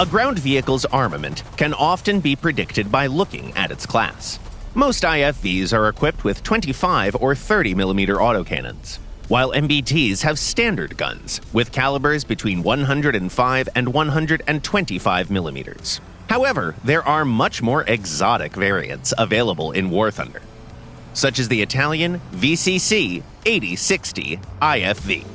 A ground vehicle's armament can often be predicted by looking at its class. Most IFVs are equipped with 25 or 30 millimeter autocannons, while MBTs have standard guns with calibers between 105 and 125 millimeters. However, there are much more exotic variants available in War Thunder, such as the Italian VCC 8060 IFV.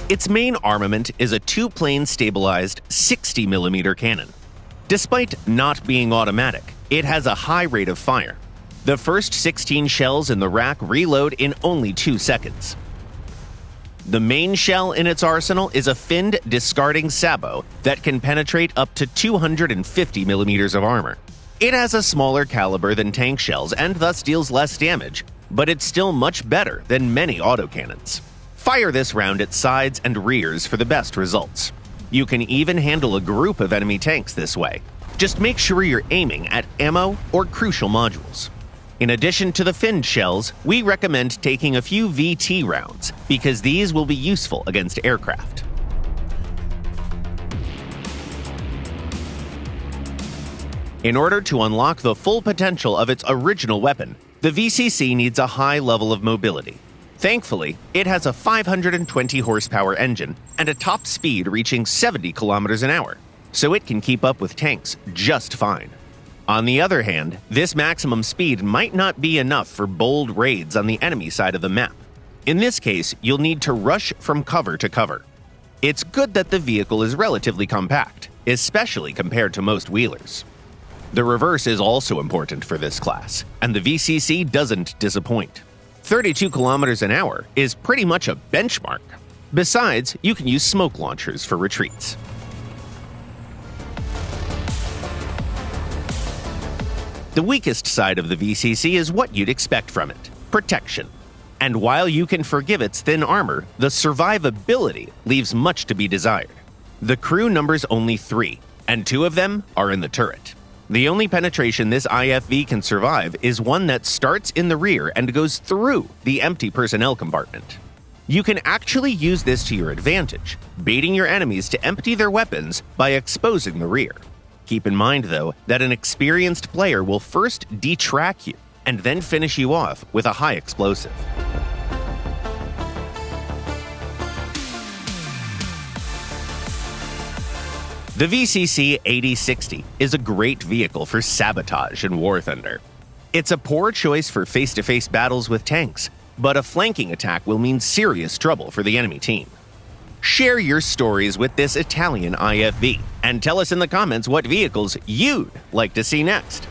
Its main armament is a two-plane stabilized 60mm cannon. Despite not being automatic, it has a high rate of fire. The first 16 shells in the rack reload in only 2 seconds. The main shell in its arsenal is a finned discarding sabot that can penetrate up to 250 millimeters of armor. It has a smaller caliber than tank shells and thus deals less damage, but it's still much better than many autocannons. Fire this round at sides and rears for the best results. You can even handle a group of enemy tanks this way. Just make sure you're aiming at ammo or crucial modules. In addition to the finned shells, we recommend taking a few VT rounds because these will be useful against aircraft. In order to unlock the full potential of its original weapon, the VCC needs a high level of mobility. Thankfully, it has a 520 horsepower engine and a top speed reaching 70 kilometers an hour, so it can keep up with tanks just fine. On the other hand, this maximum speed might not be enough for bold raids on the enemy side of the map. In this case, you'll need to rush from cover to cover. It's good that the vehicle is relatively compact, especially compared to most wheelers. The reverse is also important for this class, and the VCC doesn't disappoint. 32 kilometers an hour is pretty much a benchmark. Besides, you can use smoke launchers for retreats. The weakest side of the VCC is what you'd expect from it: protection. And while you can forgive its thin armor, the survivability leaves much to be desired. The crew numbers only 3, and 2 of them are in the turret. The only penetration this IFV can survive is one that starts in the rear and goes through the empty personnel compartment. You can actually use this to your advantage, baiting your enemies to empty their weapons by exposing the rear. Keep in mind, though, that an experienced player will first detrack you and then finish you off with a high explosive. The VCC 8060 is a great vehicle for sabotage in War Thunder. It's a poor choice for face-to-face battles with tanks, but a flanking attack will mean serious trouble for the enemy team. Share your stories with this Italian IFV and tell us in the comments what vehicles you'd like to see next.